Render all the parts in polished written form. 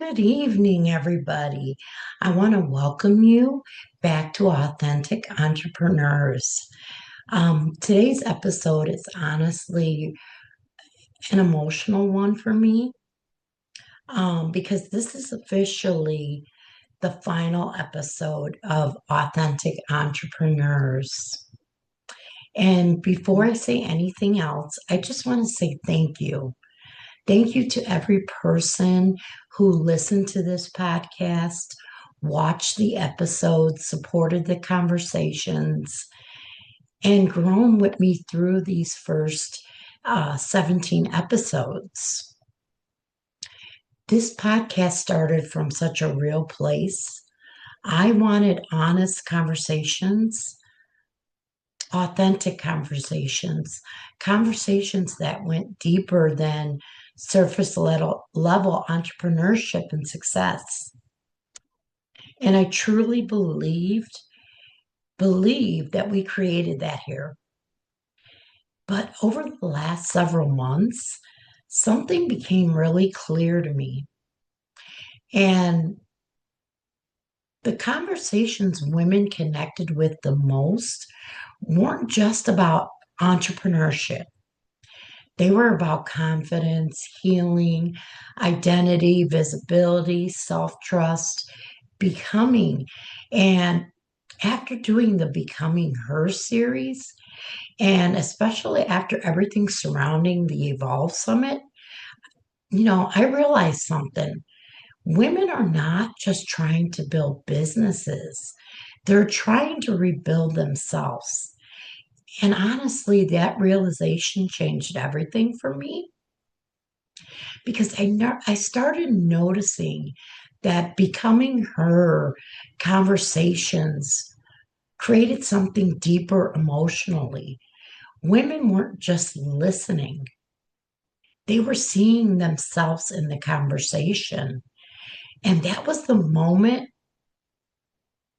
Good evening, everybody. I want to welcome you back to Authentic Entrepreneurs. Today's episode is honestly an emotional one for me because this is officially the final episode of Authentic Entrepreneurs. And before I say anything else, I just want to say thank you. Thank you to every person who listened to this podcast, watched the episodes, supported the conversations, and grown with me through these first 17 episodes. This podcast started from such a real place. I wanted honest conversations, authentic conversations, conversations that went deeper than surface level entrepreneurship and success. And I truly believe that we created that here. But over the last several months, something became really clear to me. And the conversations women connected with the most weren't just about entrepreneurship. They were about confidence, healing, identity, visibility, self trust, becoming. And after doing the Becoming Her series, and especially after everything surrounding the Evolve Summit, I realized something. Women are not just trying to build businesses, they're trying to rebuild themselves. And honestly, that realization changed everything for me because I started noticing that Becoming Her conversations created something deeper emotionally. Women weren't just listening, they were seeing themselves in the conversation. And that was the moment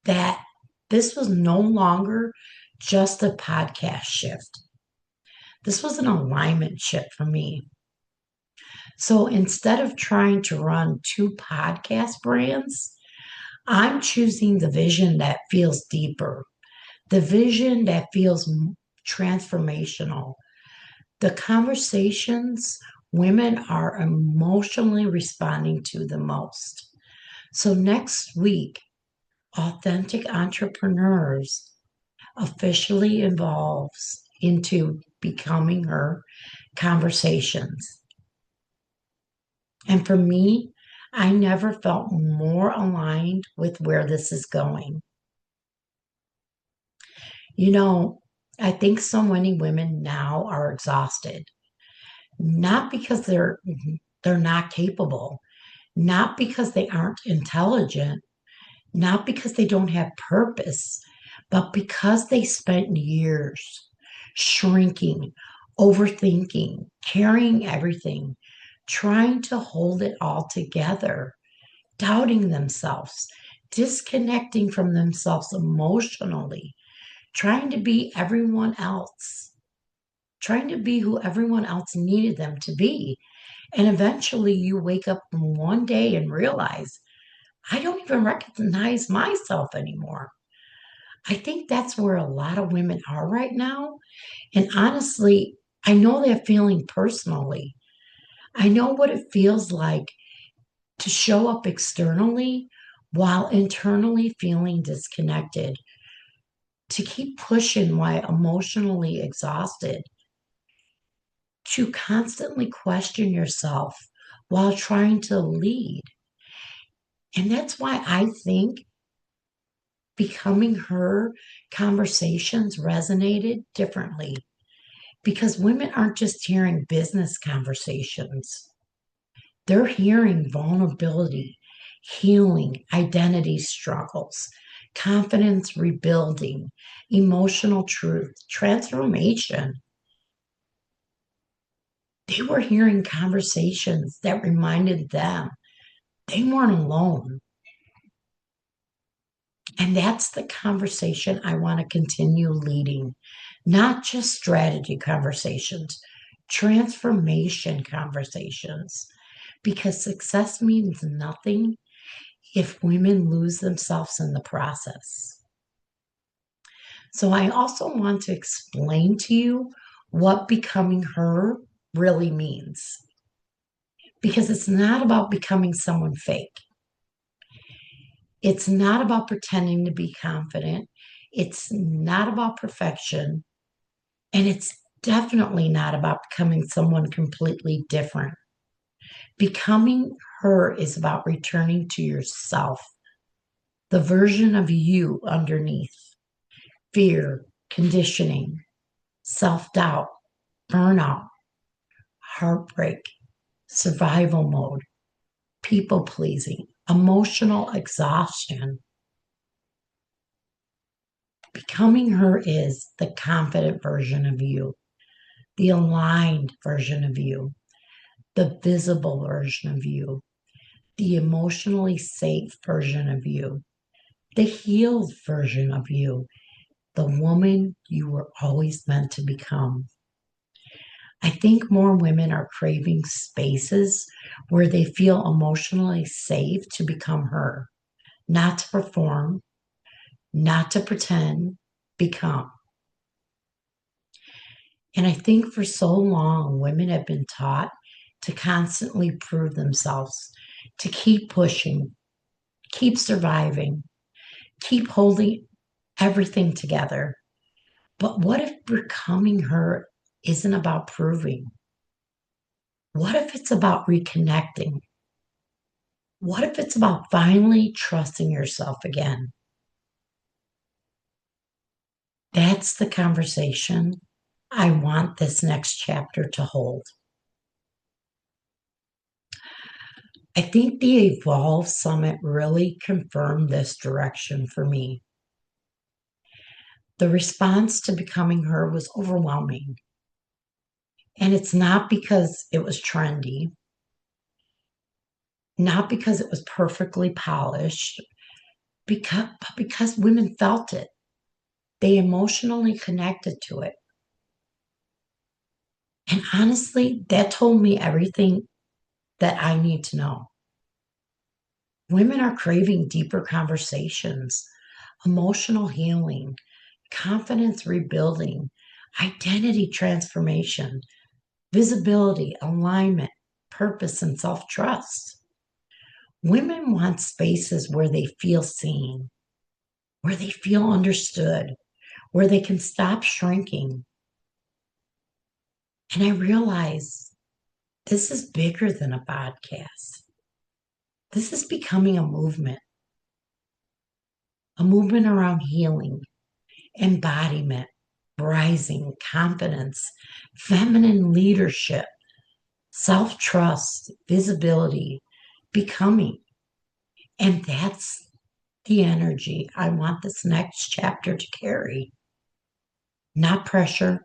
that this was no longer just a podcast shift. This was an alignment shift for me. So instead of trying to run two podcast brands, I'm choosing the vision that feels deeper, the vision that feels transformational, the conversations women are emotionally responding to the most. So next week, Authentic Entrepreneurs officially evolves into Becoming Her conversations. And for me, I never felt more aligned with where this is going. You know, I think so many women now are exhausted, not because they're not capable, not because they aren't intelligent, not because they don't have purpose, but because they spent years shrinking, overthinking, carrying everything, trying to hold it all together, doubting themselves, disconnecting from themselves emotionally, trying to be everyone else, trying to be who everyone else needed them to be. And eventually you wake up one day and realize, I don't even recognize myself anymore. I think that's where a lot of women are right now. And honestly, I know that feeling personally. I know what it feels like to show up externally while internally feeling disconnected, to keep pushing while emotionally exhausted, to constantly question yourself while trying to lead. And that's why I think Becoming Her conversations resonated differently because women aren't just hearing business conversations, they're hearing vulnerability, healing, identity struggles, confidence rebuilding, emotional truth, transformation. They were hearing conversations that reminded them they weren't alone. And that's the conversation I want to continue leading, not just strategy conversations, transformation conversations. because success means nothing if women lose themselves in the process. So I also want to explain to you what becoming her really means. Because it's not about becoming someone fake. It's not about pretending to be confident. It's not about perfection. And it's definitely not about becoming someone completely different. Becoming her is about returning to yourself, the version of you underneath fear, conditioning, self doubt, burnout, heartbreak, survival mode, people pleasing, emotional exhaustion. Becoming her is the confident version of you, the aligned version of you, the visible version of you, the emotionally safe version of you, the healed version of you, the woman you were always meant to become. I think more women are craving spaces where they feel emotionally safe to become her, not to perform, not to pretend, become. And I think for so long, women have been taught to constantly prove themselves, to keep pushing, keep surviving, keep holding everything together. But what if becoming her isn't about proving? What if it's about reconnecting? What if it's about finally trusting yourself again? That's the conversation I want this next chapter to hold. I think the Evolve Summit really confirmed this direction for me. The response to becoming her was overwhelming. And it's not because it was trendy, not because it was perfectly polished, but because women felt it. They emotionally connected to it. And honestly, that told me everything that I need to know. Women are craving deeper conversations, emotional healing, confidence rebuilding, identity transformation, visibility, alignment, purpose, and self trust. Women want spaces where they feel seen, where they feel understood, where they can stop shrinking. And I realize this is bigger than a podcast. This is becoming a movement around healing, embodiment, rising, confidence, feminine leadership, self trust, visibility, becoming. And that's the energy I want this next chapter to carry. Not pressure,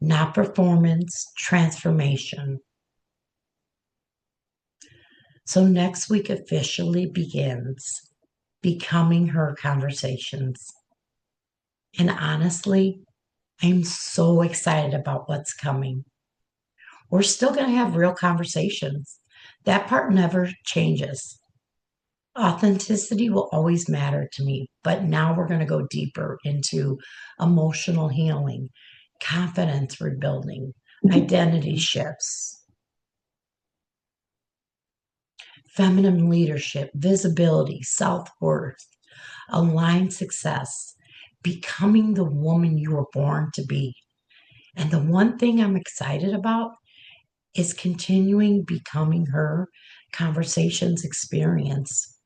not performance, transformation. So next week officially begins Becoming Her Conversations. And honestly, I'm so excited about what's coming. We're still going to have real conversations. That part never changes. Authenticity will always matter to me, but now we're going to go deeper into emotional healing, confidence rebuilding, identity shifts, feminine leadership, visibility, self worth, aligned success, becoming the woman you were born to be. And the one thing I'm excited about is continuing becoming her conversations experience.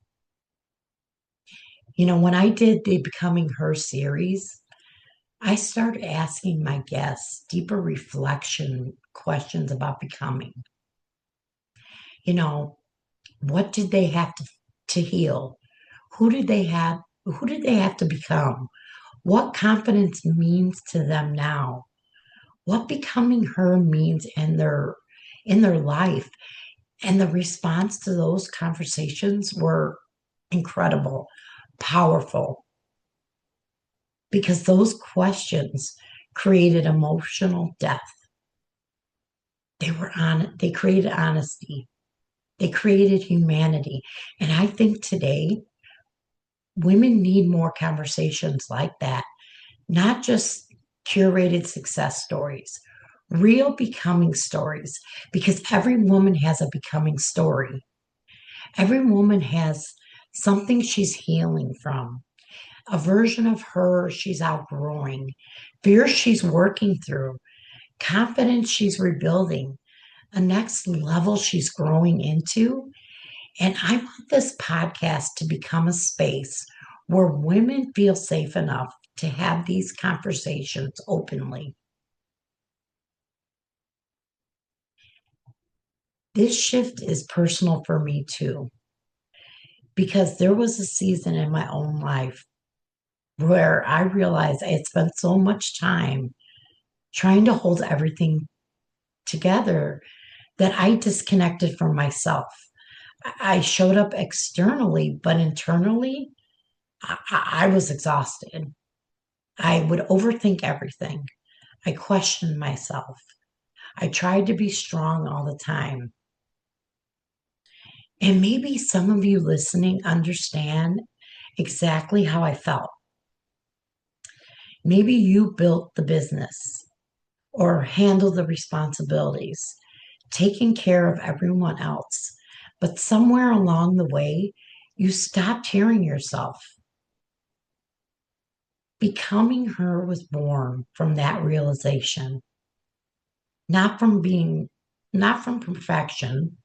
You know, when I did the Becoming Her series, I started asking my guests deeper reflection questions about becoming. You know, what did they have to heal? Who did they have? Who did they have to become? What confidence means to them now? What becoming her means in their life? And the response to those conversations were incredible, powerful, because those questions created emotional depth. They created honesty. They created humanity. And I think today women need more conversations like that, not just curated success stories, real becoming stories, because every woman has a becoming story. Every woman has something she's healing from, a version of her she's outgrowing, fear she's working through, confidence she's rebuilding, a next level she's growing into. And I want this podcast to become a space where women feel safe enough to have these conversations openly. This shift is personal for me too, because there was a season in my own life where I realized I had spent so much time trying to hold everything together that I disconnected from myself. I showed up externally, but internally, I was exhausted. I would overthink everything. I questioned myself. I tried to be strong all the time. And maybe some of you listening understand exactly how I felt. Maybe you built the business or handled the responsibilities, taking care of everyone else. But somewhere along the way, you stopped hearing yourself. Becoming her was born from that realization, not from being, not from perfection,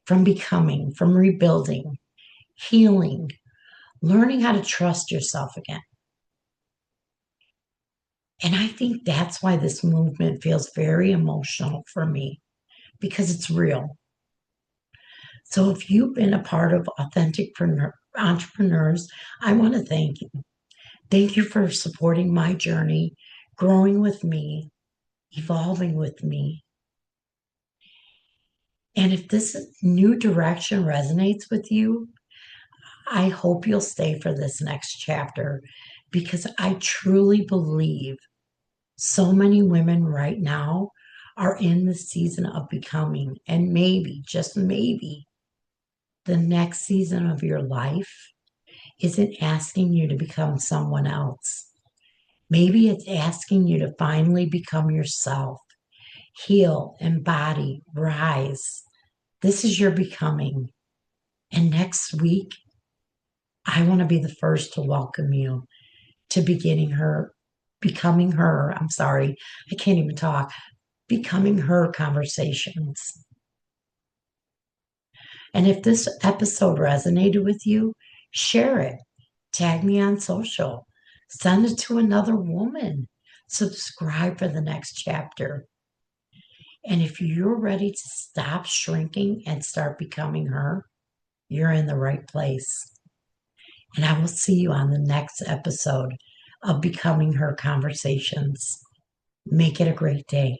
from becoming, from rebuilding, healing, learning how to trust yourself again. And I think that's why this movement feels very emotional for me because it's real. So if you've been a part of authentic entrepreneurs, I want to thank you. Thank you for supporting my journey, growing with me, evolving with me. And if this new direction resonates with you, I hope you'll stay for this next chapter because I truly believe so many women right now are in the season of becoming, and maybe, just maybe, the next season of your life isn't asking you to become someone else. Maybe it's asking you to finally become yourself, heal, embody, rise. This is your becoming. And next week, I want to be the first to welcome you to becoming her. I'm sorry, I can't even talk. Becoming her conversations. And if this episode resonated with you, share it. Tag me on social. Send it to another woman. Subscribe for the next chapter. And if you're ready to stop shrinking and start becoming her, you're in the right place. And I will see you on the next episode of Becoming Her Conversations. Make it a great day.